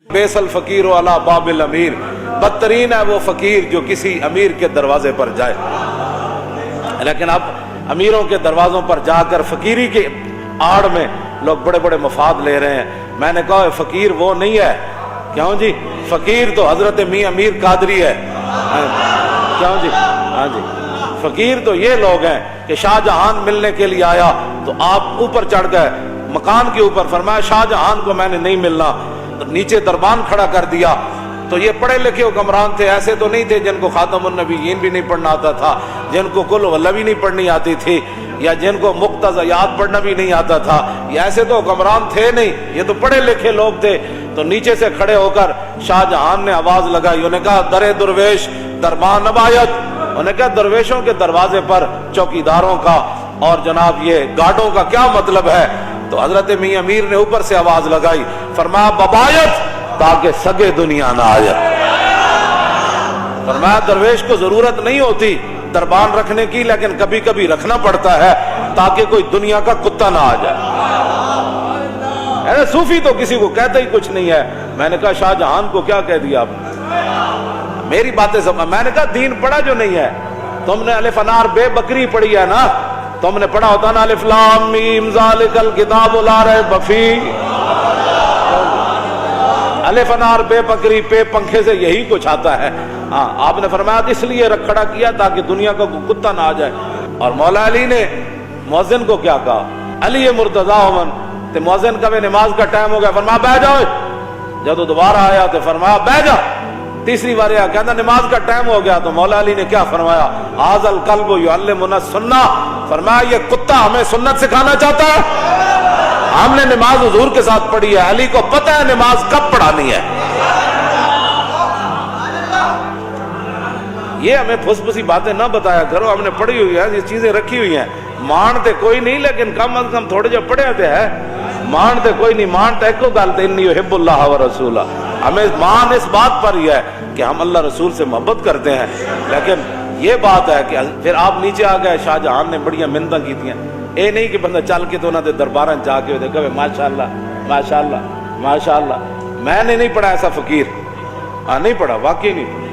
Bessel فقیر علی باب الامیر، بدترین ہے وہ فقیر جو کسی امیر کے دروازے پر جائے۔ لیکن اب امیروں کے دروازوں پر جا کر فقیری کے آڑ میں لوگ بڑے بڑے مفاد لے رہے ہیں۔ میں نے کہا فقیر وہ نہیں ہے، کیوں جی؟ فقیر تو حضرت میاں امیر قادری ہے، کیوں جی؟ ہاں جی، فقیر تو یہ لوگ ہیں کہ شاہ جہان ملنے کے لیے آیا تو آپ اوپر چڑھ گئے مکان کے اوپر، فرمایا شاہ جہان کو میں نے نہیں ملنا، نیچے دربان کھڑا کر دیا۔ تو یہ پڑھے لکھے حکمران تھے، ایسے تو نہیں تھے جن کو خاتم النبیین بھی نہیں پڑھنا آتا تھا، جن کو کل واللہ بھی نہیں پڑھنی آتی تھی، یا جن کو مقتضیات پڑھنا بھی نہیں آتا تھا، یہ ایسے تو حکمران تھے نہیں، یہ تو پڑھے لکھے لوگ تھے۔ تو نیچے سے کھڑے ہو کر شاہ جہان نے آواز لگائی، انہوں نے کہا در درویش دربان نبایت، انہوں نے کہا درویشوں کے دروازے پر چوکیداروں کا اور جناب یہ گارڈوں کا کیا مطلب ہے؟ تو حضرت میاں امیر نے اوپر سے آواز لگائی، فرمایا ببایت تاکہ سگے دنیا نہ آ جائے۔ فرمایا درویش کو ضرورت نہیں ہوتی دربان رکھنے کی، لیکن کبھی کبھی رکھنا پڑتا ہے تاکہ کوئی دنیا کا کتا نہ آ جائے۔ صوفی تو کسی کو کہتا ہی کچھ نہیں ہے۔ میں نے کہا شاہ جہان کو کیا کہہ دیا آپ نے؟ میری باتیں سمجھ۔ میں نے کہا دین پڑھا جو نہیں ہے، تم نے الف انار بے بکری پڑھی ہے نا، تم نے پڑھا ہوتا نا الف لام میم ذالک الکتاب لا ریب فیہ، الف انار بے بکری پے پنکھے سے یہی کچھ آتا ہے۔ ہاں آپ نے فرمایا اس لیے کھڑا کیا تاکہ دنیا کا کتا نہ آ جائے۔ اور مولا علی نے مؤذن کو کیا کہا، علی مرتضی من تے مؤذن کا بھی نماز کا ٹائم ہو گیا، فرمایا بیٹھ جاؤ۔ جب تو دوبارہ آیا تو فرمایا بیٹھ جا۔ تیسری بار آیا کہتا نماز کا ٹائم ہو گیا، تو مولا علی نے کیا فرمایا، ھذا الکلب یعلمنا السنہ، فرمایا یہ کتا ہمیں سنت سکھانا چاہتا ہے۔ ہم نے نماز حضور کے ساتھ پڑھی ہے، علی کو پتہ ہے نماز کب پڑھانی ہے۔ یہ ہمیں پھس پھسی باتیں نہ بتایا کرو، ہم نے پڑھی ہوئی ہے، یہ چیزیں رکھی ہوئی ہیں۔ مانتے کوئی نہیں، لیکن کم از کم تھوڑے جو پڑھے ہوتے ہیں، مانتے کوئی نہیں، مانتے ایک کو گل انی یحب اللہ و رسولہ، ہمیں مان اس بات پر ہی ہے کہ ہم اللہ رسول سے محبت کرتے ہیں۔ لیکن یہ بات ہے کہ پھر آپ نیچے آ گئے، شاہ جہان نے بڑیاں منتیں کی تھیں، اے نہیں کہ بندہ چل کے تو انہوں نے درباراں جا کے دیکھا ماشاءاللہ ماشاءاللہ ماشاءاللہ۔ میں نے نہیں پڑھا ایسا فقیر، نہیں پڑھا، واقعی نہیں پڑھا۔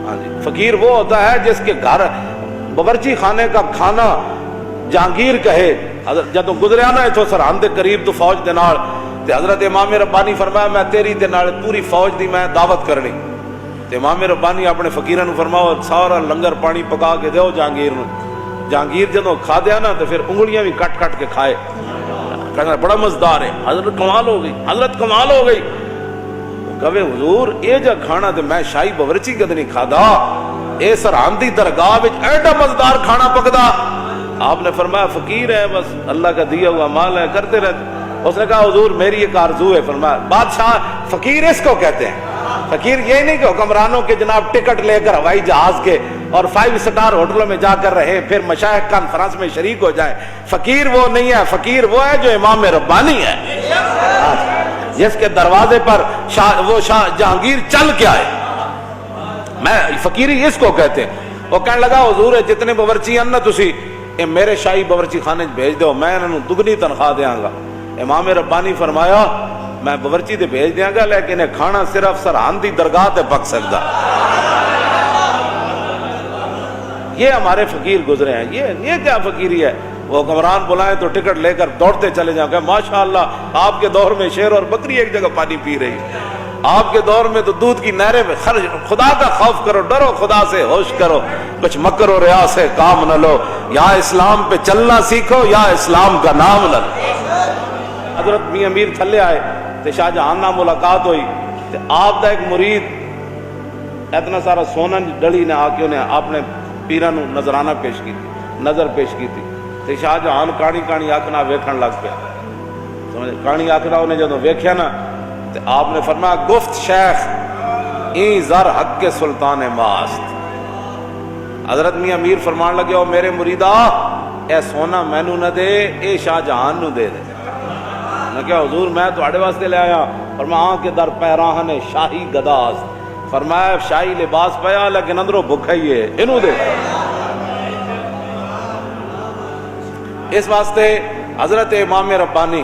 ہاں جی، فقیر وہ ہوتا ہے جس کے گھر باورچی خانے کا کھانا جہانگیر کہے۔ جدوں گزریا نا اتوں سرحد دے قریب تو فوج دے نال، تے حضرت امام ربانی فرمایا میں تیری تے نال پوری فوج دی میں دعوت کرنی۔ تے امام ربانی اپنے فقیراں نوں فرماؤ سارا لنگر پانی پکا کے دیو جہانگیر نوں۔ جہانگیر جدوں کھا دیا نا تو پھر انگلیاں بھی کٹ کٹ کے کھائے، کہنا بڑا مزدار ہے، حضرت کمال ہو گئی، حضرت کمال ہو گئی۔ کہے حضور اے جا کھانا تے میں شاہی باورچی کد نہیں کھادا، اے سرحد دی درگاہ وچ ایڈا مزدار کھانا پکدا۔ آپ نے فرمایا فقیر ہے، بس اللہ کا دیا ہوا مال ہے، کرتے رہتے۔ اس نے کہا حضور میری ایک آرزو ہے۔ فرمایا بادشاہ فقیر اس کو کہتے ہیں۔ فقیر یہ نہیں کہ حکمرانوں کے جناب ٹکٹ لے کر ہوائی جہاز کے اور 5 سٹار ہوٹلوں میں جا کر رہے، پھر مشائخ کانفرنس میں شریک ہو جائے۔ فقیر وہ نہیں ہے، فقیر وہ ہے جو امام ربانی ہے، جس کے دروازے پر وہ شاہ جہانگیر چل کے آئے۔ میں فقیری اس کو کہتے ہیں۔ وہ کہنے لگا حضور جتنے باورچی ہیں نا تسی اے میرے شاہی باورچی خانے بھیج دو، میں انہوں دگنی تنخواہ دیاں گا۔ امام ربانی فرمایا میں باورچی تے بھیج دیاں گا، لیکن کھانا صرف سرحد دی درگاہ تے پک سکتا۔ یہ ہمارے فقیر گزرے ہیں۔ یہ کیا فقیری ہے؟ وہ حکمران بلائیں تو ٹکٹ لے کر دوڑتے چلے جاؤ کہ ماشاءاللہ آپ کے دور میں شیر اور بکری ایک جگہ پانی پی رہی، آپ کے دور میں تو دودھ کی نہریں میں خرچ۔ خدا کا خوف کرو، ڈرو خدا سے، ہوش کرو، کچھ مکر و ریا سے کام نہ لو، یا اسلام پہ چلنا سیکھو یا اسلام کا نام نہ لو۔ حضرت میاں امیر تھلے آئے تے شاہ جہان نال ملاقات ہوئی، تے آپ دا ایک مرید اتنا سارا سونا ڈلی نے آ کے انہیں اپنے پیراں نوں نظرانہ پیش کی تھی، نظر پیش کی تھی۔ تے شاہ جہان کہانی کہانی آکھنا ویکھن لگ پیا، سمجھ کہانی آکھنا انہیں جدوں ویکھیا نا تے آپ نے فرمایا گفت شیخ این زر حق کے سلطان ماست۔ حضرت میاں امیر فرمان لگے او میرے مریدا اے سونا مینو نہ دے، اے شاہ جہان نو دے دے۔ میں کہا حضور میں تواڈے واسطے لے آیا، فرمایا آن کے در پیراہن شاہی گداز، فرمایا شاہی لباس پایا لیکن اندروں بھکھا ہی ہے، انہوں دے۔ اس واسطے حضرت امام ربانی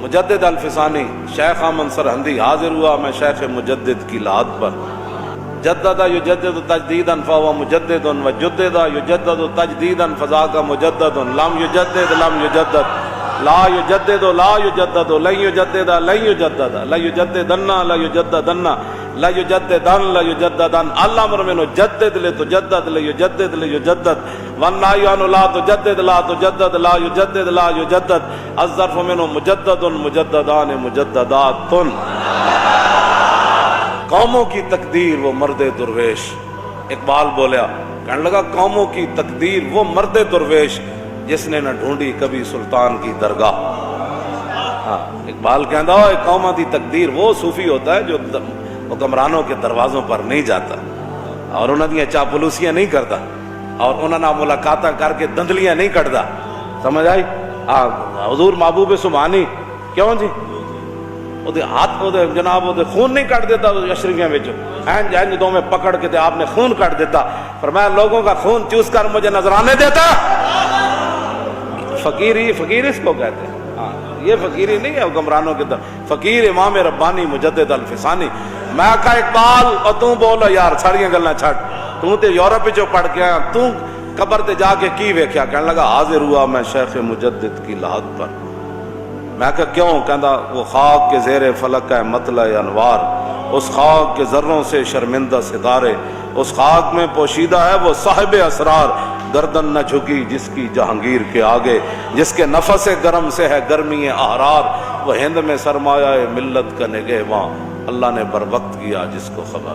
مجدد الفسانی شیخ آمن سرہندی حاضر ہوا میں شیخ مجدد کی لحد پر جدد یجدد تجدیدا فهو مجدد وجدد یجدد تجدیدا فذاک مجدد لم یجدد لم یجدد لا یجدد لا یجدد لن یجدد لن یجدد لا یجددن لا یجددن لا یجددن لا یجددن الامر منه جدد لتجدد لیجدد لیجدد والنهی عنه لا تجدد لا تجدد لا یجدد لا یجدد الظرف منه مجدد مجددان مجددات قوموں کی تقدیر وہ مرد درویش اقبال بولیا کہنے لگا قوموں کی تقدیر وہ مرد درویش جس نے نہ ڈھونڈی کبھی سلطان کی درگاہ. ہاں اقبال کہندا ہے قوموں کی تقدیر وہ صوفی ہوتا ہے جو حکمرانوں کے دروازوں پر نہیں جاتا اور انہاں دی چاپلوسیاں نہیں کرتا اور انہاں نال ملاقاتاں کر کے دندلیاں نہیں کٹدا. سمجھ آئی؟ ہاں حضور محبوب سبحانی کیوں جی وہ ہاتھ وہ جناب وہ خون نہیں کٹ دیتا اشرفیاں وچ این جائیں دو میں پکڑ کے تے آپ نے خون کٹ دیتا. فرمایا لوگوں کا خون چوس کر مجھے نذرانے دیتا. فقیری فقیر اس کو کہتے ہیں. ہاں یہ فقیری نہیں ہے حکمرانوں کے در. فقیر امام ربانی مجدد الفسانی. میں کہا اقبال اور تو بولو یار ساریاں گلاں چھڈ تو تے یورپ وچوں پڑھ کے آیا تو قبر تے جا کے کی ویکھیا. کہنے لگا حاضر ہوا میں شیخ مجدد کی لحد پر. میں کہا کیوں؟ کہندا وہ خاک کے زیر فلک ہے مطلع انوار اس خاک کے ذروں سے شرمندہ ستارے اس خاک میں پوشیدہ ہے وہ صاحب اسرار گردن نہ جھکی جس کی جہانگیر کے آگے جس کے نفس گرم سے ہے گرمی احرار وہ ہند میں سرمایہ ملت کا نگہباں اللہ نے بر وقت کیا جس کو خبر.